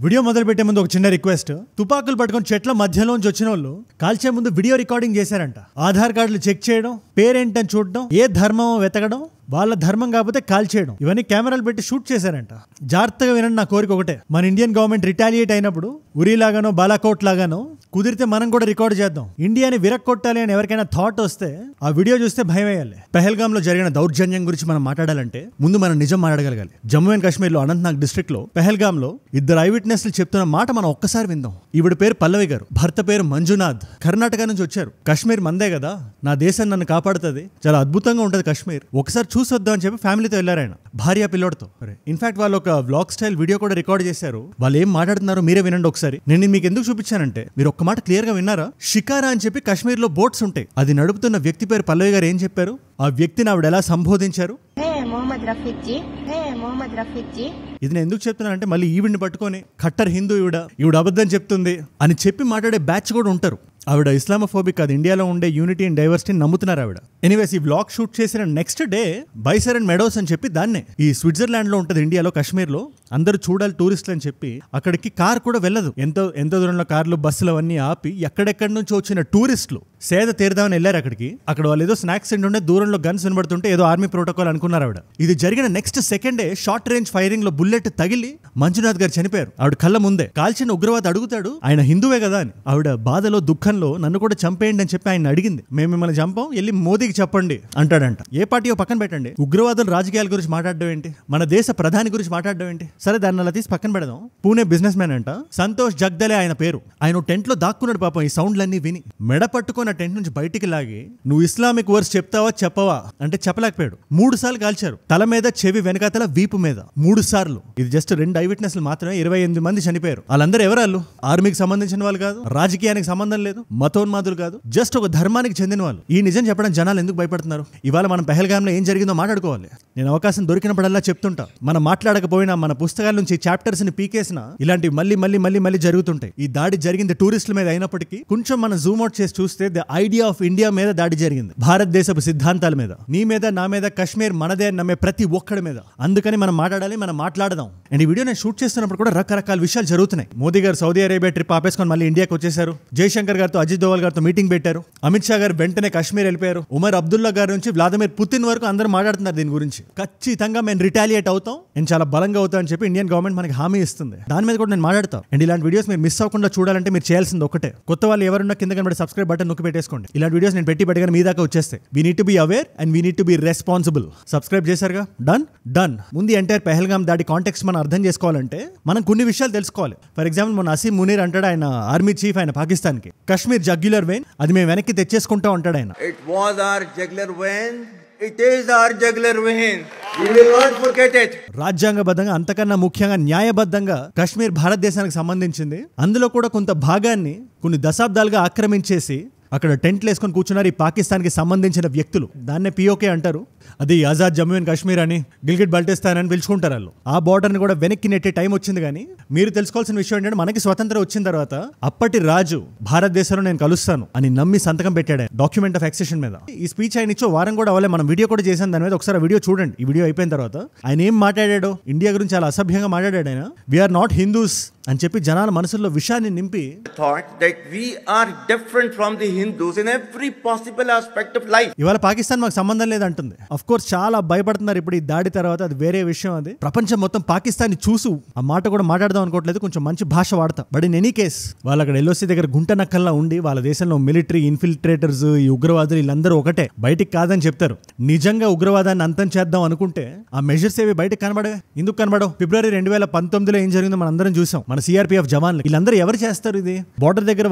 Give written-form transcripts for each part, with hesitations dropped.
Video మొదలు పెట్టే ముందు ఒక చిన్న రిక్వెస్ట్. తుపాకులు పట్టుకొని చెట్ల మధ్యలోంచి వచ్చిన వాళ్ళు కాల్చే ముందు వీడియో రికార్డింగ్ చేశారంట. ఆధార్ కార్డులు చెక్ చేయడం, పేరేంటని చూడడం, ఏ ధర్మం వెతకడం, వాళ్ళ ధర్మం కాకపోతే కాల్ చేయడం, ఇవన్నీ కెమెరాలు పెట్టి షూట్ చేశారంట. జాగ్రత్తగా వినండి, నా కోరిక ఒకటే. మన ఇండియన్ గవర్నమెంట్ రిటాలియేట్ అయినప్పుడు ఉరిలాగానో బాలాకోట్ లాగానో కుదిరితే మనం కూడా రికార్డ్ చేద్దాం. ఇండియాని విరక్కొట్టాలి అని ఎవరికైనా థాట్ వస్తే ఆ వీడియో చూస్తే భయం వేయాలి. పెహల్గామ్ లో జరిగిన దౌర్జన్యం గురించి మనం మాట్లాడాలంటే ముందు మనం నిజం మాట్లాడగలగాలి. జమ్మూ అండ్ కాశ్మీర్ లో అనంతనాగ్ డిస్ట్రిక్ట్ లో పెహల్గామ్ లో ఇద్దరు ఐ విట్నెస్లు చెప్తున్న మాట మనం ఒక్కసారి విందాం. ఈవిడ పేరు పల్లవి గారు, భర్త పేరు మంజునాథ్. కర్ణాటక నుంచి వచ్చారు. కాశ్మీర్ మందే కదా, నా దేశం నన్ను కాపాడుతుంది, చాలా అద్భుతంగా ఉంటది కాశ్మీర్, ఒకసారి చూసొద్దాం అని చెప్పి ఫ్యామిలీతో వెళ్ళారు ఆయన, భార్య పిల్లోడితో. ఇన్ఫాక్ట్ వాళ్ళు ఒక వ్లాగ్ స్టైల్ వీడియో కూడా రికార్డ్ చేశారు. వాళ్ళు ఏం మాట్లాడుతున్నారో మీరే వినండి ఒకసారి. నేను మీకు ఎందుకు చూపించానంటే మీరు ఒక్క మాట క్లియర్ గా విన్నారా? షికారా అని చెప్పి కాశ్మీర్ లో బోట్స్ ఉంటాయి. అది నడుపుతున్న వ్యక్తి పేరు పల్లవి గారు ఏం చెప్పారు, ఆ వ్యక్తిని ఆవిడ ఎలా సంబోధించారు. ఇది నేను ఎందుకు చెప్తున్నానంటే మళ్ళీ ఈవిడ్ని పట్టుకొని కట్టర్ హిందూ ఈవిడ అబద్ధం చెప్తుంది అని చెప్పి మాట్లాడే బ్యాచ్ కూడా ఉంటారు. ఆవిడ ఇస్లామోఫోబిక్ కాదు, ఇండియాలో ఉండే యూనిటీ అండ్ డైవర్సిటీని నమ్ముతున్నారు ఆవిడ. ఎనీవేస్, ఈ వ్లాగ్ షూట్ చేసిన నెక్స్ట్ డే బైసరన్ మెడోస్ అని చెప్పి దాన్నే ఈ స్విట్జర్లాండ్ లో ఉంటుంది, ఇండియాలో కాశ్మీర్ లో. అందరూ చూడాలి టూరిస్టులు అని చెప్పి అక్కడికి కార్ కూడా వెళ్ళదు. ఎంతో దూరంలో కార్లు బస్సులు అవన్నీ ఆపి ఎక్కడెక్కడి నుంచి వచ్చిన టూరిస్టులు సేద తీరదామని వెళ్ళారు అక్కడికి. అక్కడ వాళ్ళు ఏదో స్నాక్స్ ఉండే దూరంలో గన్స్ వినబడుతుంటే ఏదో ఆర్మీ ప్రోటోకాల్ అనుకున్నారు ఆవిడ. ఇది జరిగిన next second day short range firing లో బుల్లెట్ తగిలి మంజునాథ్ గారు చనిపోయారు. ఆవిడ కళ్ళ ముందే. కాల్చిన ఉగ్రవాది అడుగుతాడు ఆయన హిందువే కదా అని. ఆవిడ బాధలో దుఃఖంలో నన్ను కూడా చంపేయండి అని చెప్పి ఆయన అడిగింది. మేము మిమ్మల్ని చంపాం, వెళ్ళి మోదీకి చెప్పండి అంటాడంట. ఏ పార్టీయో పక్కన పెట్టండి, ఉగ్రవాదుల రాజకీయాల గురించి మాట్లాడడం ఏంటి, మన దేశ ప్రధాని గురించి మాట్లాడడం ఏంటి? సరే, దాన్ని అలా తీసి పక్కన పెడదాం. పూణే బిజినెస్ మ్యాన్ అంట, సంతోష్ జగ్దలే ఆయన పేరు. ఆయన టెంట్ లో దాక్కున్నాడు పాపం. ఈ సౌండ్లన్నీ విని మెడ పట్టుకున్న టెంట్ నుంచి బయటికి లాగి నువ్వు ఇస్లామిక్ వర్డ్స్ చెప్తావా చెప్పవా అంటే చెప్పలేకపోయాడు. 3 సార్లు కాల్చారు, తల మీద, చెవి వెనకాతల, వీపు మీద 3 సార్లు. ఇది జస్ట్ 2 ఐ విట్నెస్లు మాత్రమే. 28 మంది చనిపోయారు. వాళ్ళందరూ ఎవరాళ్ళు? ఆర్మీకి సంబంధించిన వాళ్ళు కాదు, రాజకీయానికి సంబంధం లేదు, మతోన్మాదులు కాదు, జస్ట్ ఒక ధర్మానికి చెందిన వాళ్ళు. ఈ నిజం చెప్పడం జనాలు ఎందుకు భయపడుతున్నారు? ఇవాళ మనం పెహల్గామ్ లో ఏం జరిగిందో మాట్లాడుకోవాలి. నేను అవకాశం దొరికినప్పుడల్లా చెప్తుంటా, మనం మాట్లాడకపోయినా మన పుస్తకాల నుంచి చాప్టర్స్ ని పీకేసిన ఇలాంటివి మళ్ళీ జరుగుతుంటాయి. ఈ దాడి జరిగింది టూరిస్టుల మీద అయినప్పటికీ కొంచెం మనం జూమ్ అవుట్ చేసి చూస్తే ద ఐడియా ఆఫ్ ఇండియా మీద దాడి జరిగింది. భారతదేశపు సిద్ధాంతాల మీద, నీ మీద, నా మీద, కాశ్మీర్ మనదే నమ్మే ప్రతి ఒక్కడి మీద. అందుకని మనం మాట్లాడాలి, మనం మాట్లాడదాం. అండ్ ఈ వీడియో నేను షూట్ చేస్తున్నప్పుడు కూడా రకరకాల విషయాలు జరుగుతున్నాయి. మోదీ గారు సౌదీ అరేబియా ట్రిప్ ఆపేసుకొని మళ్ళీ ఇండియాకి వచ్చేసారు. జయశంకర్ గారితో, అజిత్ దోవల్ గారితో మీటింగ్ పెట్టారు. అమిత్ షా గారు వెంటనే కాశ్మీర్ వెళ్ళిపోయారు. ఉమర్ అబ్దుల్లా గారి నుంచి వ్లాదిమిర్ పుతిన్ వరకు అందరూ మాట్లాడుతున్నారు దీని గురించి. ఖచ్చితంగా మేము రిటాలియేట్ అవుతాం, నేను చాలా బలంగా అవుతాం అని చెప్పి ఇండియన్ గవర్నమెంట్ మనకి హామీ ఇస్తుంది. దాని మీద కూడా నేను మాట్లాడతాను. అండ్ ఇలాంటి వీడియోస్ మీరు మిస్ అవ్వకుండా చూడాలంటే మీరు చేయాల్సింది ఒకటే, కొత్త వాళ్ళు ఎవరున్నా కింద కనబడే సబ్స్క్రైబ్ బటన్ నొక్కి పెట్టేసుకోండి. ఇలాంటి వీడియోస్ నేను పెట్టగానే మీ దాకా వచ్చేస్తాయి. We need to be aware and we need to be responsible. Subscribe చేశారుగా, డన్. ముందు ఎంటైర్ పెహల్గామ్ దాడి కాంటెక్స్ట్ మనం అర్థం చేసుకోవాలంటే మనం కొన్ని విషయాలు తెలుసుకోవాలి. ఫర్ ఎగ్జాంపుల్, మన అసీం మునీర్ అంటాడు, ఆయన ఆర్మీ చీఫ్, ఆయన పాకిస్తాన్ కి. కాశ్మీర్ జగ్యులర్ వెయిన్, అది మేము వెనక్కి తెచ్చేసుకుంటాం అంటాడు ఆయన. It was our jugular vein. It is our jugular vein. We will not forget it. రాజ్యాంగబద్ధంగా, అంతకన్నా ముఖ్యంగా న్యాయబద్ధంగా కాశ్మీర్ భారతదేశానికి సంబంధించింది. అందులో కూడా కొంత భాగాన్ని కొన్ని దశాబ్దాలుగా ఆక్రమించేసి అక్కడ టెంట్లు వేసుకొని కూర్చున్నారు ఈ పాకిస్తాన్కి సంబంధించిన వ్యక్తులు. దాన్నే పిఓకే అంటారు. అది ఆజాద్ జమ్మూ అండ్ కాశ్మీర్ అని, గిల్గిట్ బల్టిస్తాన్ అని పిలుచుకుంటారు వాళ్ళు. ఆ బార్డర్ని కూడా వెనక్కి నెట్టే టైం వచ్చింది. కానీ మీరు తెలుసుకోవాల్సిన విషయం ఏంటంటే, మనకి స్వతంత్రం వచ్చిన తర్వాత అప్పటి రాజు భారతదేశంలో నేను కలుస్తాను అని నమ్మి సంతకం పెట్టాడు డాక్యుమెంట్ ఆఫ్ ఎక్సెషన్ మీద. ఈ స్పీచ్ ఆయన ఇచ్చో వారం కూడా అవ్వలే, మనం వీడియో కూడా చేసాం దాని మీద. ఒకసారి వీడియో చూడండి. ఈ వీడియో అయిపోయిన తర్వాత ఆయన ఏం మాట్లాడాడో, ఇండియా గురించి చాలా అసభ్యంగా మాట్లాడాడు ఆయన. వీఆర్ నాట్ హిందూస్ అని చెప్పి జనాల మనసుల్లో విషయాన్ని నింపి, thought that we are different from the Hindus in every possible aspect of life. ఇవాళ పాకిస్తాన్ మాకు సంబంధం లేదంటుంది. అఫ్ కోర్స్ చాలా భయపడుతున్నారు ఇప్పుడు ఈ దాడి తర్వాత, అది వేరే విషయం. అది ప్రపంచం మొత్తం పాకిస్తాన్ ని చూసు ఆ మాట కూడా మాట్లాడదాం అనుకోవట్లేదు, కొంచెం మంచి భాష వాడతా. బట్ ఇన్ ఎనీ కేస్ వాళ్ళు అక్కడ ఎల్ఓసి దగ్గర గుంట నక్కల్లా ఉండి వాళ్ళ దేశంలో మిలిటరీ ఇన్ఫిల్ట్రేటర్స్, ఈ ఉగ్రవాదులు వీళ్ళందరూ ఒకటే, బయటికి కాదని చెప్తారు. నిజంగా ఉగ్రవాదాన్ని అంతం చేద్దాం అనుకుంటే ఆ మెజర్స్ ఏవి బయటకు కనబడవే? ఎందుకు కనబడవు? ఫిబ్రవరి 2019లో ఏం జరిగిందో మనం అందరం చూసాం. మన సిఆర్పిఎఫ్ జవాన్లు వీళ్ళందరూ ఎవరు చేస్తారు ఇది? బార్డర్ దగ్గర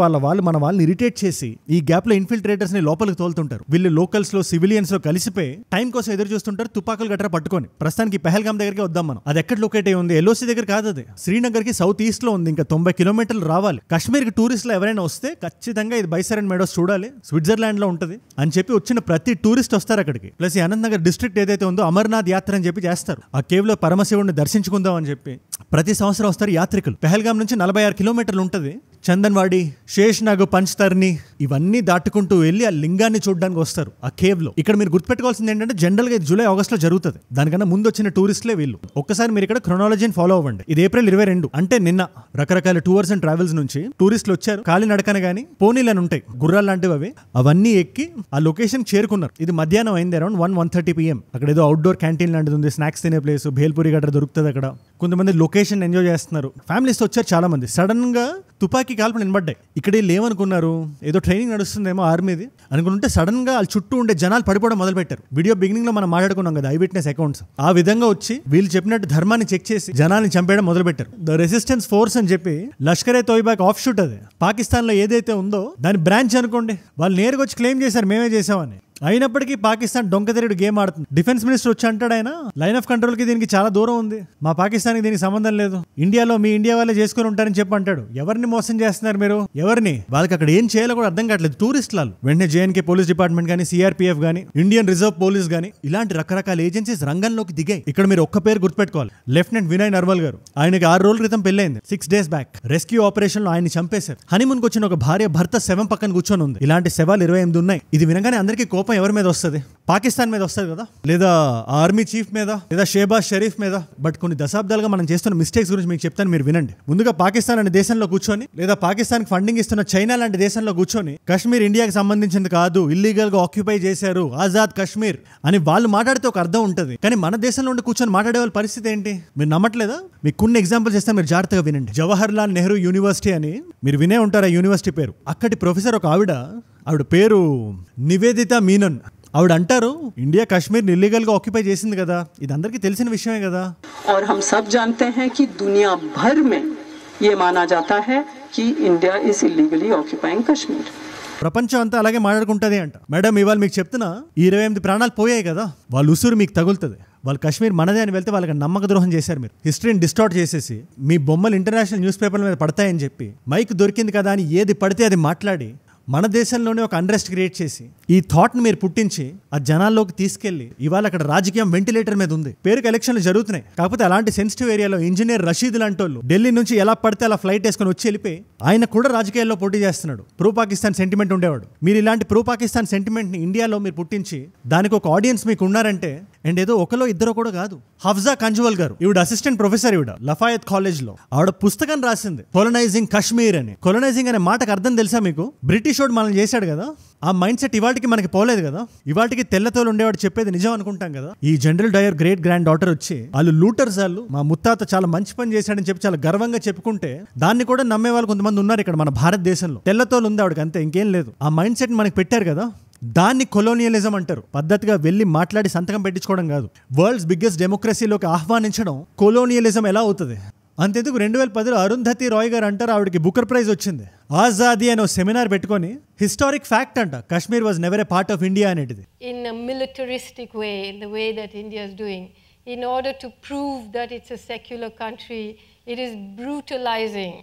మన వాళ్ళని ఇరిటేట్ చేసి ఈ గ్యాప్ లో ఇన్ఫిల్ట్రేటర్స్ ని లోపలికి తోలుతుంటారు. వీళ్ళు లోకల్స్ లో, సివిలియన్స్ లో కలిసిపోయి టైం కోసం ఎదురు చూస్తుంటారు, తుపాకులు గట్రా పట్టుకొని. ప్రస్తుతానికి పెహల్గామ్ దగ్గరికి వద్దాం మనం. అది ఎక్కడ లొకేట్ అయి ఉంది? ఎల్ఓసి దగ్గర కాదు, అది శ్రీనగర్ కి సౌత్ ఈస్ట్ లో ఉంది. ఇంకా 90 కిలోమీటర్లు రావాలి. కాశ్మీర్ కి టూరిస్టులు ఎవరైనా వస్తే ఖచ్చితంగా ఇది బైసరన్ మెడోస్ చూడాలి, స్విట్జర్లాండ్ లో ఉంటది అని చెప్పి వచ్చిన ప్రతి టూరిస్ట్ వస్తారు అక్కడికి. ప్లస్ ఈ అనంతనగర్ డిస్ట్రిక్ట్ ఏదైతే ఉందో అమర్నాథ్ యాత్ర అని చెప్పి చేస్తారు. ఆ కేవ్ లో పరమశివుడిని దర్శించుకుందాం అని చెప్పి ప్రతి సంవత్సరం వస్తారు యాత్రికులు. పెహల్గామ్ నుంచి 46 కిలోమీటర్లు ఉంటది. చందన్వాడి, శేష్నాగ్, పంచ్తర్ని ఇవన్నీ దాటుకుంటూ వెళ్ళి ఆ లింగాన్ని చూడడానికి వస్తారు ఆ కేవ్ లో. ఇక్కడ మీరు గుర్తుపెట్టుకోవాల్సింది ఏంటంటే జనరల్ గా జూలై ఆగస్ట్ లో జరుగుతుంది, దానికన్నా ముందు వచ్చిన టూరిస్టులే వీళ్ళు. ఒక్కసారి మీరు ఇక్కడ క్రొనాలజీని ఫాలో అవ్వండి. ఇది ఏప్రిల్ 22, అంటే నిన్న రకరకాల టూర్స్ అండ్ ట్రావెల్స్ నుంచి టూరిస్టులు వచ్చారు. కాలి నడకన గానీ పోనీలని ఉంటాయి గుర్రాలు లాంటివి, అవన్నీ ఎక్కి ఆ లొకేషన్ చేరుకున్నారు. ఇది మధ్యాహ్నం అయింది, అరౌండ్ 1:30 PM. అక్కడ ఏదో అవుట్డోర్ క్యాంటీన్ లాంటిది ఉంది, స్నాక్స్ తినే ప్లేస్, భేల్పూరి గట్రా దొరుకుతుంది అక్కడ. కొంతమంది లొకేషన్ ఎంజాయ్ చేస్తున్నారు, ఫ్యామిలీస్ వచ్చారు చాలా మంది. సడన్ గా తుపాకీ కాల్పులు వినబడ్డాయి. ఇక్కడ లేవనుకున్నారు, ఏదో ట్రైనింగ్ నడుస్తుందేమో ఆర్మీది అనుకుంటే సడన్ గా వాళ్ళ చుట్టూ ఉండే జనాలు పడిపోవడం మొదలు పెట్టారు. వీడియో బిగినింగ్ లో మనం మాట్లాడుకున్నాం కదా, ఐ విట్నెస్ అకౌంట్స్. ఆ విధంగా వచ్చి వీళ్ళు చెప్పినట్టు ధర్మాన్ని చెక్ చేసి జనాన్ని చంపేయడం మొదలు పెట్టారు. ద రెసిస్టెన్స్ ఫోర్స్ అని చెప్పి లష్కరే తోయిబాకి ఆఫ్ షూట్, అది పాకిస్తాన్ లో ఏదైతే ఉందో దాని బ్రాంచ్ అనుకోండి. వాళ్ళు నేరుగా వచ్చి క్లెయిమ్ చేశారు మేమే చేసామని. అయినప్పటికీ పాకిస్తాన్ డొంకతెరుడు గేమ్ ఆడుతుంది. డిఫెన్స్ మినిస్టర్ వచ్చి అంటాడు, ఆయన లైన్ ఆఫ్ కంట్రోల్ కి దీనికి చాలా దూరం ఉంది, మా పాకిస్తాన్కి దీనికి సంబంధం లేదు, ఇండియాలో మీ ఇండియా వాళ్ళే చేసుకుని ఉంటారని చెప్పి అంటాడు. ఎవరిని మోసం చేస్తున్నారు మీరు, ఎవరిని? వాళ్ళకి అక్కడ ఏం చేయాలో కూడా అర్థం కావట్లేదు. టూరిస్ట్ లాలు వెంటనే జేఎన్కే పోలీస్ డిపార్ట్మెంట్ కానీ, సిఆర్పీఎఫ్ కానీ, ఇండియన్ రిజర్వ్ పోలీస్ కానీ, ఇలాంటి రకరకాల ఏజెన్సీస్ రంగంలోకి దిగాయి. ఇక్కడ మీరు ఒక్క పేరు గుర్తుపెట్టుకోవాలి, లెఫ్టినెంట్ వినయ్ నర్వాల్ గారు. ఆయనకి 6 రోజుల క్రితం పెళ్ళైంది, 6 days బ్యాక్. రెస్క్యూ ఆపరేషన్ లో ఆయన చంపేశారు. హనీమూన్ కి వచ్చిన ఒక భార్య భర్త శవం పక్కన కూర్చొని ఉంది. ఇలాంటి శవాలు 28 ఉన్నాయి. ఇది వినగానే అందరికీ కోపం ఎవరి మీద వస్తుంది? పాకిస్తాన్ మీద వస్తుంది కదా, లేదా ఆర్మీ చీఫ్ మీద, లేదా షేబాజ్ షరీఫ్ మీద. బట్ కొన్ని దశాబ్దాలుగా మనం చేస్తున్న మిస్టేక్స్ గురించి మీకు చెప్తాను, మీరు వినండి. ముందుగా పాకిస్తాన్ అనే దేశంలో కూర్చొని, లేదా పాకిస్తాన్ ఫండింగ్ ఇస్తున్న చైనా లాంటి దేశంలో కూర్చొని, కాశ్మీర్ ఇండియాకి సంబంధించింది కాదు, ఇల్లీగల్ గా ఆక్యుపై చేశారు, ఆజాద్ కాశ్మీర్ అని వాళ్ళు మాట్లాడితే ఒక అర్థం ఉంటుంది. కానీ మన దేశంలో ఉండి కూర్చొని మాట్లాడే వాళ్ళ పరిస్థితి ఏంటి? మీరు నమ్మట్లేదా? మీకు కొన్ని ఎగ్జాంపుల్స్ ఇస్తాను, మీరు జాగ్రత్తగా వినండి. జవహర్ లాల్ నెహ్రూ యూనివర్సిటీ అని మీరు వినే ఉంటారు ఆ యూనివర్సిటీ పేరు. అక్కడి ప్రొఫెసర్ ఒక ఆవిడ పేరు నివేదిత మీనన్. ఆవిడ అంటారు, ఇండియా కాశ్మీర్ ఇల్లీగల్ గా ఆక్యుపై చేసింది కదా, ఇది అందరికీ తెలిసిన విషయమే కదా. और हम सब जानते हैं कि दुनिया भर में ये माना जाता है कि India is illegally occupying Kashmir. ప్రపంచం అంతా అలాగే మాట్లాడుకుంటది అంట. మేడం ఇవాళ మీకు చెప్తున్నా, 28 ప్రాణాలు పోయాయి కదా, వాళ్ళ ఉసురు మీకు తగులుతుంది. వాళ్ళు కాశ్మీర్ మనదే అని వెళ్తే వాళ్ళకి నమ్మక ద్రోహం చేశారు. మీరు హిస్టరీని డిస్టార్ట్ చేసేసి మీ బొమ్మలు ఇంటర్నేషనల్ న్యూస్ పేపర్ల మీద పడతాయని చెప్పి మైక్ దొరికింది కదా అని ఏది పడితే అది మాట్లాడి మన దేశంలోనే ఒక అన్రెస్ట్ క్రియేట్ చేసి ఈ థాట్ని మీరు పుట్టించి ఆ జనాల్లోకి తీసుకెళ్లి ఇవాళ అక్కడ రాజకీయం వెంటిలేటర్ మీద ఉంది. పేరుకి ఎలక్షన్లు జరుగుతున్నాయి, కాకపోతే అలాంటి సెన్సిటివ్ ఏరియాలో ఇంజనీర్ రషీద్ లాంటి వాళ్ళు ఢిల్లీ నుంచి ఎలా పడితే అలా ఫ్లైట్ వేసుకొని వచ్చి వెళ్ళిపోయి ఆయన కూడా రాజకీయాల్లో పోటీ చేస్తున్నాడు. ప్రో పాకిస్తాన్ సెంటిమెంట్ ఉండేవాడు. మీరు ఇలాంటి ప్రో పాకిస్తాన్ సెంటిమెంట్ ని ఇండియాలో మీరు పుట్టించి దానికి ఒక ఆడియన్స్ మీకు ఉన్నారంటే, అండ్ ఏదో ఒకలో ఇద్దరు కూడా కాదు. హఫ్జా కంజువల్ గారు, ఈవిడ అసిస్టెంట్ ప్రొఫెసర్, ఈవిడ లఫాయత్ కాలేజ్ లో ఆవిడ పుస్తకం రాసింది, కొలనైజింగ్ కాశ్మీర్ అని. కొలనైజింగ్ అనే మాటకు అర్థం తెలుసా మీకు? బ్రిటిష్ వాడు మనల్ని చేశాడు కదా, ఆ మైండ్ సెట్ ఇవాటికి మనకి పోలేదు కదా. ఇవాటికి తెల్లతోలు ఉండేవాడు చెప్పేది నిజం అనుకుంటాం కదా. ఈ General Dyer great granddaughter వచ్చి వాళ్ళు లూటర్స్, వాళ్ళు మా ముత్తాత చాలా మంచి పని చేశాడని చెప్పి చాలా గర్వంగా చెప్పుకుంటే దాన్ని కూడా నమ్మే వాళ్ళు కొంతమంది ఉన్నారు ఇక్కడ మన భారతదేశంలో. తెల్లతోలు ఉంది ఆవిడకి, అంతే, ఇంకేం లేదు. ఆ మైండ్ సెట్ మనకి పెట్టారు కదా, దాన్ని కొలోనియలిజం అంటారు. పద్ధతిగా వెళ్ళి మాట్లాడి సంతకం పెట్టించుకోవడం కాదు. వరల్డ్స్ బిగ్గెస్ట్ డెమోక్రసీలోకి ఆహ్వానించడం కొలోనియలిజం ఎలా అవుతుంది? అంతెందుకు 2010లో అరుంధతి రాయ్ గారు అంటారు, ఆవిడకి బుకర్ ప్రైజ్ వచ్చింది. ఆజాదీ అనే సెమినార్ పెట్టుకొని హిస్టారిక్ ఫ్యాక్ట్ అంట, Kashmir was never a part of India అనేటిది. In a militaristic way, in the way that India is doing, in order to prove that it's a secular country, it is brutalizing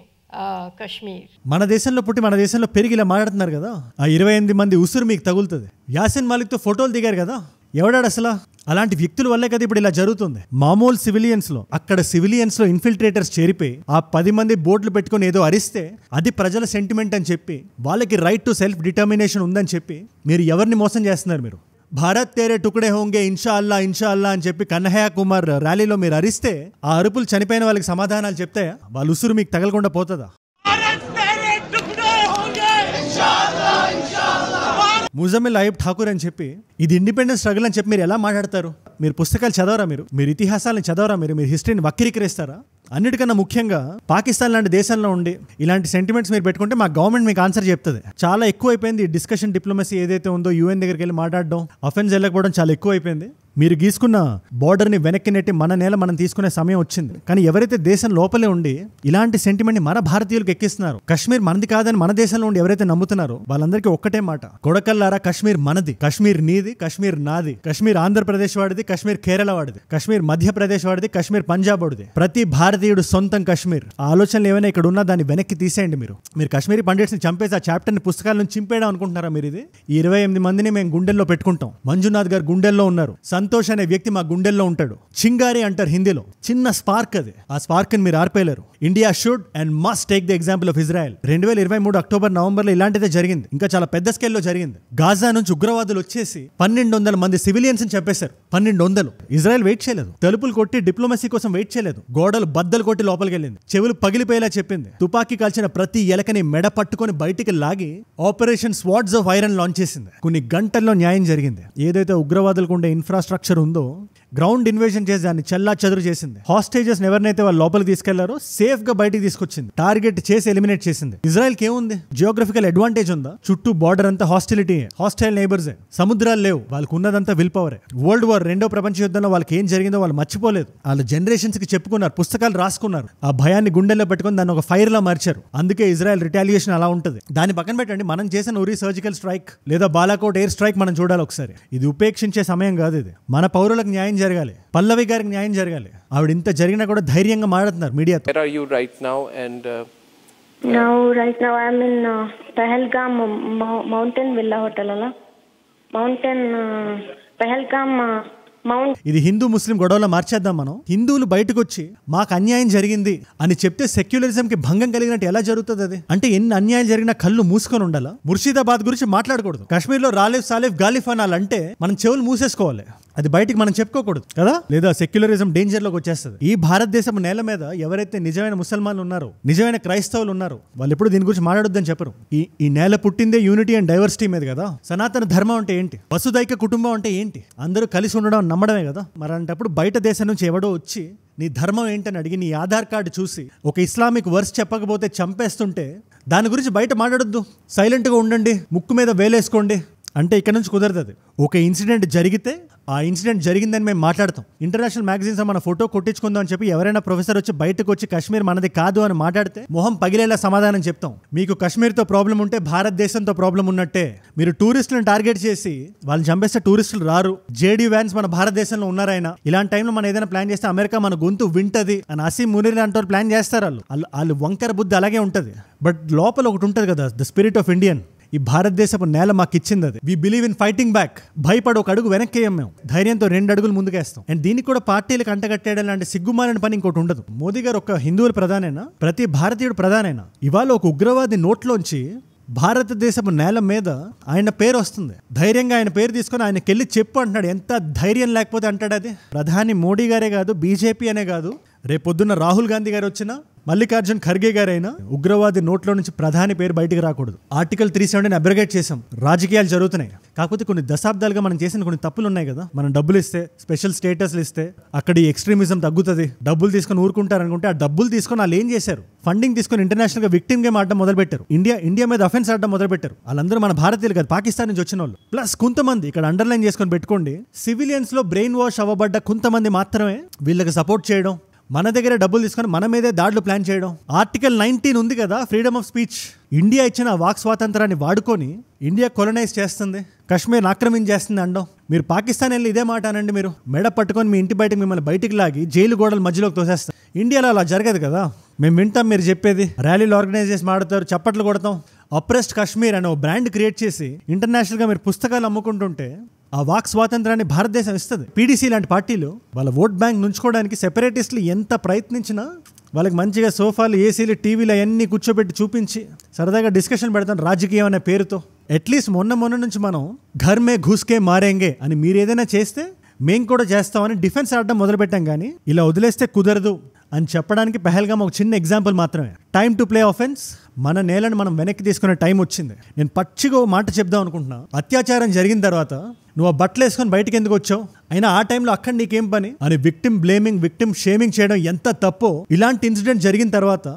Kashmir. మన దేశంలో పుట్టి మన దేశంలో పెరిగి ఇలా మాట్లాడుతున్నారు కదా, ఆ 28 మంది ఉసురు మీకు తగులుతుంది. యాసిన్ మాలిక్తో ఫోటోలు దిగారు కదా, ఎవడాడు అసలు? అలాంటి వ్యక్తుల వల్లే కదా ఇప్పుడు ఇలా జరుగుతుంది. మామూలు సివిలియన్స్ లో, అక్కడ సివిలియన్స్ లో ఇన్ఫిల్ట్రేటర్స్ చేరిపోయి ఆ 10 మంది బోట్లు పెట్టుకొని ఏదో అరిస్తే అది ప్రజల సెంటిమెంట్ అని చెప్పి, వాళ్ళకి రైట్ టు సెల్ఫ్ డిటర్మినేషన్ ఉందని చెప్పి మీరు ఎవరిని మోసం చేస్తున్నారు? మీరు భారత్ తేరే టుకడే హోంగే ఇన్షా అల్లా ఇన్షా అల్లా అని చెప్పి కన్హయ్య కుమార్ ర్యాలీలో మీరు అరిస్తే ఆ అరుపులు చనిపోయిన వాళ్ళకి సమాధానాలు చెప్తాయా? వాళ్ళ ఉసురు మీకు తగలకుండా పోతుందా? ముజమిల్ అయ్యబ్ ఠాకూర్ అని చెప్పి ఇది ఇండిపెండెన్స్ స్ట్రగుల్ అని చెప్పి మీరు ఎలా మాట్లాడతారు? మీరు పుస్తకాలు చదవరా? మీరు ఇతిహాసాలను చదవరా? మీరు హిస్టరీని వక్రీకరిస్తారా? అన్నిటికన్నా ముఖ్యంగా పాకిస్తాన్ లాంటి దేశంలో ఉండి ఇలాంటి సెంటిమెంట్స్ మీరు పెట్టుకుంటే మా గవర్నమెంట్ మీకు ఆన్సర్ చెప్తుంది. చాలా ఎక్కువైపోయింది ఈ డిస్కషన్ డిప్లొమసీ ఏదైతే ఉందో, యూఎన్ దగ్గరికి వెళ్ళి మాట్లాడడం, అఫెన్స్ వెళ్ళకపోవడం చాలా ఎక్కువైపోయింది. మీరు గీసుకున్న బార్డర్ని వెనక్కి నెట్టి మన నేల మనం తీసుకునే సమయం వచ్చింది. కానీ ఎవరైతే దేశం లోపలే ఉండి ఇలాంటి సెంటిమెంట్ని మన భారతీయులకు ఎక్కిస్తున్నారు, కశ్మీర్ మనది కాదని మన దేశంలో ఉండి ఎవరైతే నమ్ముతున్నారో వాళ్ళందరికీ ఒక్కటే మాట, కొడకల్లారా కాశ్మీర్ మనది, కాశ్మీర్ నీది, కాశ్మీర్ నాది, కాశ్మీర్ ఆంధ్రప్రదేశ్ వాడిది, కాశ్మీర్ కేరళ వాడిది, కాశ్మీర్ మధ్యప్రదేశ్ వాడిది, కాశ్మీర్ పంజాబ్ వాడిది. ప్రతి భారతీయుడు సొంతం కాశ్మీర్. ఆ ఆలోచనలు ఏమైనా ఇక్కడ ఉన్నా దాన్ని వెనక్కి తీసేయండి. మీరు కాశ్మీరీ పండిట్స్ ని చంపేసి ఆ చాప్టర్ ని పుస్తకాల నుంచి చింపేయడం అనుకుంటున్నారా? మీరు ఇది ఈ 28 మందిని మేము గుండెల్లో పెట్టుకుంటాం. మంజునాథ్ గారు గుండెల్లో ఉన్నారు, సంతోష్ అనే వ్యక్తి మా గుండెల్లో ఉంటాడు. చింగారి అంటారు హిందీలో, చిన్న స్పార్క్ అది. ఆ స్పార్క్ ని మీరు ఆర్పేయలేరు. India should and must take the example of Israel. 2023 October నవంబర్లో ఇలాంటిదే జరిగింది. ఇంకా చాలా పెద్ద స్కేల్లో జరిగింది. గాజా నుంచి ఉగ్రవాదులు వచ్చేసి 1200 మంది సివిలియన్స్ ని చంపేశారు. 1200. ఇజ్రాయెల్ వెయిట్ చేయలేదు. తలుపులు కొట్టి డిప్లొమసీ కోసం వెయిట్ చేయలేదు. గోడలు బద్దలు కొట్టి లోపలికి వెళ్ళింది. చెవులు పగిలిపోయేలా చెప్పింది. తుపాకీ కాల్చిన ప్రతి ఎలకని మెడ పట్టుకొని బయటికి లాగి operation swords of iron launch చేసింది. కొన్ని గంటల్లో న్యాయం జరిగింది. ఏదైతే ఉగ్రవాదులకు ఉండే ఇన్ఫ్రాస్ట్రక్చర్ ఉందో గ్రౌండ్ ఇన్వేషన్ చేసి దాన్ని చెల్లా చెదురు చేసింది. హాస్టేజెస్ ఎవరినైతే వాళ్ళు లోపలికి తీసుకెళ్లారో సేఫ్ గా బయటికి తీసుకొచ్చింది. టార్గెట్ చేసి ఎలిమినేట్ చేసింది. ఇజ్రాయెల్ కి ఏముంది? జియోగ్రఫికల్ అడ్వాంటేజ్ ఉందా? చుట్టూ బార్డర్ అంతా హాస్టిలిటీ, హాస్టైల్ నైబర్సే. సముద్రాలు లేవు. వాళ్ళకు ఉన్నదంతా విల్ పవరే. వరల్డ్ వార్, రెండో ప్రపంచ యుద్ధంలో వాళ్ళకి ఏం జరిగిందో వాళ్ళు మర్చిపోలేదు. వాళ్ళ జనరేషన్స్ కి చెప్పుకున్నారు, పుస్తకాలు రాసుకున్నారు. ఆ భయాన్ని గుండెల్లో పెట్టుకుని దాన్ని ఒక ఫైర్ లా మార్చారు. అందుకే ఇజ్రాయెల్ రిటాలియేషన్ అలా ఉంటుంది. దాన్ని పక్కన పెట్టండి, మనం చేసిన ఉరి సర్జికల్ స్ట్రైక్ లేదా బాలాకోట్ ఎయిర్ స్ట్రైక్ మనం చూడాలి ఒకసారి. ఇది ఉపేక్షించే సమయం కాదు. ఇది మన పౌరులకు న్యాయం జరగాలి. పల్లవి గారికి న్యాయం జరగాలి. ఆవిడ ఇంత జరిగినా కూడా ధైర్యంగా మాట్లాడుతున్నారు మీడియాతో. Where are you right now? And right now I'm in Pahalgam Mountain Villa Hotel ala. Mountain Pahalgam Mount. ఇది హిందూ ముస్లిం గొడవలో మార్చేద్దాం మనం. హిందువులు బయటకు వచ్చి మాకు అన్యాయం జరిగింది అని చెప్తే సెక్యులరిజం కి భంగం కలిగినట్టు ఎలా జరుగుతుంది అది? అంటే ఎన్ని అన్యాయం జరిగినా కళ్ళు మూసుకొని ఉండాలా? ముర్షిదాబాద్ గురించి మాట్లాడకూడదు. కాశ్మీర్ లో రాలిఫ్ సాలిఫ్ గాలిఫ్ అనాలంటే మనం చెవులు మూసేసుకోవాలి. అది బయటికి మనం చెప్పుకోకూడదు కదా, లేదా సెక్యులరిజం డేంజర్ లోకి వచ్చేస్తుంది. ఈ భారతదేశం నేల మీద ఎవరైతే నిజమైన ముసల్మాన్లు ఉన్నారో, నిజమైన క్రైస్తవులు ఉన్నారో, వాళ్ళు ఎప్పుడు దీని గురించి మాట్లాడొద్దని చెప్పరు. ఈ నేల పుట్టిందే యూనిటీ అండ్ డైవర్సిటీ మీద కదా. సనాతన ధర్మం అంటే ఏంటి? వసుదైక కుటుంబం అంటే ఏంటి? అందరూ కలిసి ఉండడం నమ్మడమే కదా. మరి అంటప్పుడు బయట దేశం నుంచి ఎవడో వచ్చి నీ ధర్మం ఏంటని అడిగి నీ ఆధార్ కార్డు చూసి ఒక ఇస్లామిక్ వర్స్ చెప్పకపోతే చంపేస్తుంటే దాని గురించి బయట మాట్లాడొద్దు, సైలెంట్గా ఉండండి, ముక్కు మీద వేలేసుకోండి అంటే ఇక్కడ నుంచి కుదరదు. ఒక ఇన్సిడెంట్ జరిగితే ఆ ఇన్సిడెంట్ జరిగిందని మేము మాట్లాడతాం. ఇంటర్నేషనల్ మ్యాగజైన్స్ మన ఫోటో కొట్టించుకుందాం అని చెప్పి ఎవరైనా ప్రొఫెసర్ వచ్చి బయటకు వచ్చి కాశ్మీర్ మనది కాదు అని మాట్లాడితే మొహం పగిలేలా సమాధానం చెప్తాం. మీకు కాశ్మీర్తో ప్రాబ్లం ఉంటే భారతదేశంతో ప్రాబ్లం ఉన్నట్టే. మీరు టూరిస్టులను టార్గెట్ చేసి వాళ్ళని చంపేస్తే టూరిస్టులు రారు. జేడీ వ్యాన్స్ మన భారతదేశంలో ఉన్నారైనా. ఇలాంటి టైంలో మనం ఏదైనా ప్లాన్ చేస్తే అమెరికా మన గొంతు వింటది అని అసీం మునీర్ లాంటి ప్లాన్ చేస్తారు. వాళ్ళు వంకర బుద్ధి అలాగే ఉంటుంది. బట్ లోపల ఒకటి ఉంటుంది కదా, ద స్పిరిట్ ఆఫ్ ఇండియన్. ఈ భారతదేశపు నేల మాకు ఇచ్చింది అది. We believe in fighting back. భయపడి ఒక అడుగు వెనక్కేయం మేము, ధైర్యంతో 2 అడుగులు ముందుకేస్తాం. అండ్ దీనికి కూడా పార్టీలకు అంటగట్టేయడం లాంటి సిగ్గుమాలిన పని ఇంకోటి ఉండదు. మోదీ గారు ఒక హిందువుల ప్రధానైనా, ప్రతి భారతీయుడు ప్రధానైనా. ఇవాళ ఒక ఉగ్రవాది నోట్లోంచి భారతదేశపు నేల మీద ఆయన పేరు వస్తుంది. ధైర్యంగా ఆయన పేరు తీసుకొని ఆయనకెళ్ళి చెప్పు అంటున్నాడు. ఎంత ధైర్యం లేకపోతే అంటాడు అది? ప్రధాని మోడీ గారే కాదు, బీజేపీ అనే కాదు, రేపొద్దున్న రాహుల్ గాంధీ గారు వచ్చినా, మల్లికార్జున్ ఖర్గే గారైనా ఉగ్రవాది నోట్లో నుంచి ప్రధాని పేరు బయటికి రాకూడదు. ఆర్టికల్ 370 అబ్రగేట్ చేసాం. రాజకీయాలు జరుగుతున్నాయి. కాకపోతే కొన్ని దశాబ్దాలుగా మనం చేసిన కొన్ని తప్పులు ఉన్నాయి కదా. మనం డబ్బులు ఇస్తే, స్పెషల్ స్టేటస్లు ఇస్తే అక్కడ ఈ ఎక్స్ట్రీమిజం తగ్గుతుంది, డబ్బులు తీసుకొని ఊరుకుంటారు అనుకుంటే ఆ డబ్బులు తీసుకొని వాళ్ళు ఏం చేశారు? ఫండింగ్ తీసుకొని ఇంటర్నేషనల్ గా విక్టిమ్ గేమ్ ఆడడం మొదలు పెట్టారు. ఇండియా మీద అఫెన్స్ ఆడడం మొదలు పెట్టారు. వాళ్ళందరూ మన భారతీయులు కాదు, పాకిస్తాన్ నుంచి వచ్చిన వాళ్ళు. ప్లస్ కొంతమంది ఇక్కడ అండర్లైన్ చేసుకొని పెట్టుకోండి, సివిలియన్స్ లో బ్రెయిన్ వాష్ అవ్వబడ్డ కొంతమంది మాత్రమే వీళ్ళకి సపోర్ట్ చేయడం, మన దగ్గర డబ్బులు తీసుకొని మన మీదే దాడులు ప్లాన్ చేయడం. ఆర్టికల్ 19 ఉంది కదా, ఫ్రీడమ్ ఆఫ్ స్పీచ్. ఇండియా ఇచ్చిన వాక్ స్వాతంత్రాన్ని వాడుకొని ఇండియా కొలనైజ్ చేస్తుంది, కశ్మీర్ ఆక్రమించేస్తుంది అనడం. మీరు పాకిస్తాన్ వెళ్ళి ఇదే మాట అనండి, మీరు మెడ పట్టుకొని మీ ఇంటి బయటకు మిమ్మల్ని బయటికి లాగి జైలు గోడల మధ్యలోకి తోసేస్తారు. ఇండియాలో అలా జరగదు కదా. మేము వింటాం మీరు చెప్పేది, ర్యాలీలు ఆర్గనైజ్ చేసి మాడతారు, చప్పట్లు కొడతాం. అప్రెస్డ్ కాశ్మీర్ అనే బ్రాండ్ క్రియేట్ చేసి ఇంటర్నేషనల్గా మీరు పుస్తకాలు అమ్ముకుంటుంటే ఆ వాక్ స్వాతంత్రాన్ని భారతదేశం ఇస్తుంది. పీడీసీ లాంటి పార్టీలు వాళ్ళ ఓట్ బ్యాంక్ నుంచుకోవడానికి సెపరేటిస్టులు ఎంత ప్రయత్నించినా వాళ్ళకి మంచిగా సోఫాలు, ఏసీలు, టీవీలు అవన్నీ కూర్చోబెట్టి చూపించి సరదాగా డిస్కషన్ పెడతాం రాజకీయం అనే పేరుతో. అట్లీస్ట్ మొన్న నుంచి మనం ఘర్ మే ఘుస్కే మారేంగే అని మీరు ఏదైనా చేస్తే మేము కూడా చేస్తామని డిఫెన్స్ ఆడడం మొదలుపెట్టాం. కానీ ఇలా వదిలేస్తే కుదరదు అని చెప్పడానికి పహల్గామ్ ఒక చిన్న ఎగ్జాంపుల్ మాత్రమే. Time to play offence. మన నేలను మనం వెనక్కి తీసుకునే టైం వచ్చింది. నేను పచ్చిగా మాట చెప్దాం అనుకుంటున్నా. అత్యాచారం జరిగిన తర్వాత నువ్వు ఆ బట్టలు వేసుకొని బయటకు ఎందుకు వచ్చావు, అయినా ఆ టైంలో అక్కడ నీకేం పని అని విక్టిమ్ బ్లేమింగ్, విక్టిమ్ షేమింగ్ చేయడం ఎంత తప్పో. ఇలాంటి ఇన్సిడెంట్ జరిగిన తర్వాత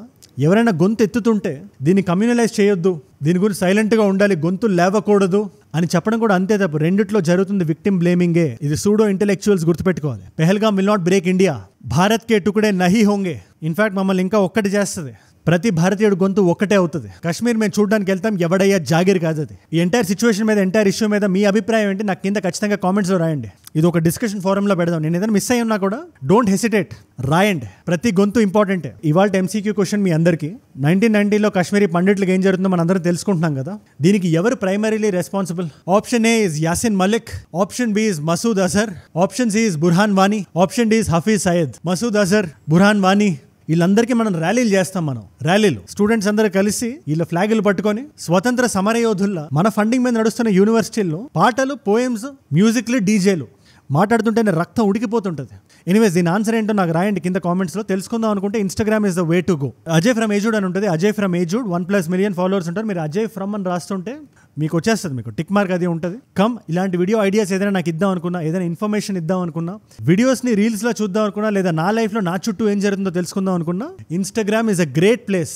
ఎవరైనా గొంతు ఎత్తుతుంటే దీన్ని కమ్యూనలైజ్ చేయొద్దు, దీని గురించి సైలెంట్గా ఉండాలి, గొంతు లేవకూడదు అని చెప్పడం కూడా అంతే తప్పు. రెండిట్లో జరుగుతుంది విక్టిమ్ బ్లేమింగే. ఇది సూడో ఇంటెలెక్చువల్స్ గుర్తుపెట్టుకోవాలి. Pahalgam will not break India, Bharat కే టుకుడే నహీ హోంగే. ఇన్ఫాక్ట్ మమ్మల్ని ఇంకా ఒక్కటి చేస్తుంది, ప్రతి భారతీయుడు గొంతు ఒక్కటే అవుతుంది. కశ్మీర్ మేము చూడడానికి వెళ్తాం, ఎవడయ్యా జాగీర్ కాదు అది. ఈ ఎంటైర్ సిచ్యువేషన్ మీద, ఎంటైర్ ఇష్యూ మీద మీ అభిప్రాయం ఏంటి నాకు కింద ఖచ్చితంగా కామెంట్స్లో రాయండి. ఇది ఒక డిస్కషన్ ఫోరంలో పెడదాం. నేను ఏదైనా మిస్ అయ్యి ఉన్నా కూడా డోంట్ హెసిటేట్, రాయండి. ప్రతి గొంతు ఇంపార్టెంటే. ఇవాళ ఎంసీక్యూ క్వశ్చన్ మీ అందరికీ, 1990లో కాశ్మీరీ పండిట్లకు ఏం జరుగుతుందో మనం అందరం తెలుసుకుంటున్నాం కదా. దీనికి ఎవరు primarily responsible? Option A is Yasin Malik, option B is Masood Azhar, option C is Burhan Wani, option D is Hafiz Saeed. Masood Azhar, Burhan Wani వీళ్ళందరికీ మనం ర్యాలీలు చేస్తాం. మనం ర్యాలీలు స్టూడెంట్స్ అందరూ కలిసి వీళ్ళ ఫ్లాగులు పట్టుకొని స్వతంత్ర సమరయోధుల్లా మన ఫండింగ్ మీద నడుస్తున్న యూనివర్సిటీల్లో పాటలు, పోయమ్స్, మ్యూజిక్లు, డీజేలు మాట్లాడుతుంటేనే రక్తం ఉడికిపోతుంటుంది. ఎనీవేస్ దీని ఆన్సర్ ఏంటో నాకు రాయండి కింద కామెంట్స్లో. తెలుసుకుందాం అనుకుంటే Instagram is the way to go. Ajay from ఏజూడ్ అని ఉంటుంది. అజయ్ ఫ్రమ్ ఏజూడ్ 1+ మిలియన్ ఫాలోవర్స్ ఉంటారు. మీరు అజయ్ ఫ్రమ్ అని రాస్తుంటే మీకు వచ్చేస్తుంది, మీకు టిక్ మార్క్ అది ఉంటుంది. కమ్ ఇలాంటి వీడియో ఐడియాస్ ఏదైనా నాకు ఇద్దాం అనుకున్నా, ఏదైనా ఇన్ఫర్మేషన్ ఇద్దాం అనుకున్నా, వీడియోస్ని రీల్స్లో చూద్దాం అనుకున్నా, లేదా నా లైఫ్లో నా చుట్టూ ఏం జరుగుతుందో తెలుసుకుందాం అనుకున్నా, Instagram is a great place.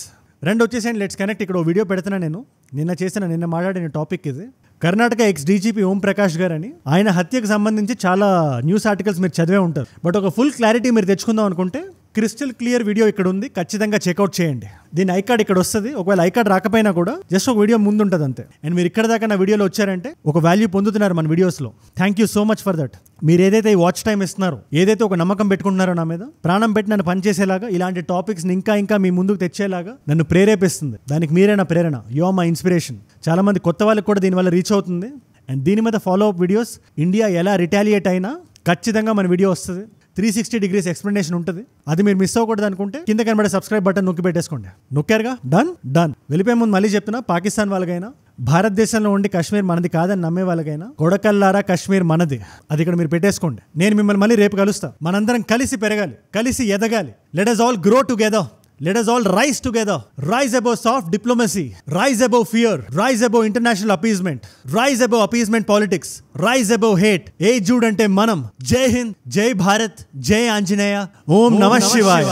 రెండు వచ్చేసేయండి, లెట్స్ కనెక్ట్. ఇక్కడ వీడియో పెడుతున్నా నేను. నిన్న మాట్లాడిన టాపిక్ ఇది. కర్ణాటక ఎక్స్ డీజీపీ ఓం ప్రకాష్ గారు అని, ఆయన హత్యకు సంబంధించి చాలా న్యూస్ ఆర్టికల్స్ మీరు చదివే ఉంటారు. బట్ ఒక ఫుల్ క్లారిటీ మీరు తెచ్చుకుందాం అనుకుంటే క్రిస్టల్ క్లియర్ వీడియో ఇక్కడ ఉంది, ఖచ్చితంగా చెక్అవుట్ చేయండి. దీని ఐకార్డ్ ఇక్కడ వస్తుంది. ఒకవేళ ఐకార్డ్ రాకపోయినా కూడా జస్ట్ ఒక వీడియో ముందు ఉంటుంది అంతే. అండ్ మీరు ఇక్కడ దాకా నా వీడియోలో వచ్చారంటే ఒక వాల్యూ పొందుతున్నారు మన వీడియోస్లో. Thank you so much for that. మీరు ఏదైతే ఈ వాచ్ టైం ఇస్తున్నారో, ఏదైతే ఒక నమ్మకం పెట్టుకుంటున్నారో నా మీద, ప్రాణం పెట్టి నన్ను పనిచేసేలాగా, ఇలాంటి టాపిక్స్ని ఇంకా మీ ముందుకు తెచ్చేలాగా నన్ను ప్రేరేపిస్తుంది. దానికి మీరే నా ప్రేరణ. You are my inspiration. చాలా మంది కొత్త వాళ్ళకి కూడా దీనివల్ల రీచ్ అవుతుంది. అండ్ దీని మీద ఫాలో అప్ వీడియోస్, ఇండియా ఎలా రిటాలియేట్ అయినా ఖచ్చితంగా మన వీడియో వస్తుంది. 360 degrees ఎక్స్ప్లెనేషన్ ఉంటుంది. అది మీరు మిస్ అవ్వకూడదు అనుకుంటే కింద కనబడే సబ్స్క్రైబ్ బటన్ నొక్కి పెట్టేసుకోండి. నొక్కారుగా, డన్. వెళ్ళిపోయే ముందు మళ్ళీ చెప్తున్నా, పాకిస్తాన్ వాళ్ళకైనా, భారతదేశంలో ఉండి కాశ్మీర్ మనది కాదని నమ్మే వాళ్ళకైనా, కొడకల్లారా కాశ్మీర్ మనది, అది ఇక్కడ మీరు పెట్టేసుకోండి. నేను మిమ్మల్ని మళ్ళీ రేపు కలుస్తా. మనందరం కలిసి పెరగాలి, కలిసి ఎదగాలి. Let us all grow together. Let us all rise together. Rise above soft diplomacy. Rise above fear. Rise above international appeasement. Rise above appeasement politics. Rise above hate. ఏజూడ్ అంటే మనం. జై హింద్, జై భారత్, జై ఆంజనేయ, ఓం నమః శివాయ.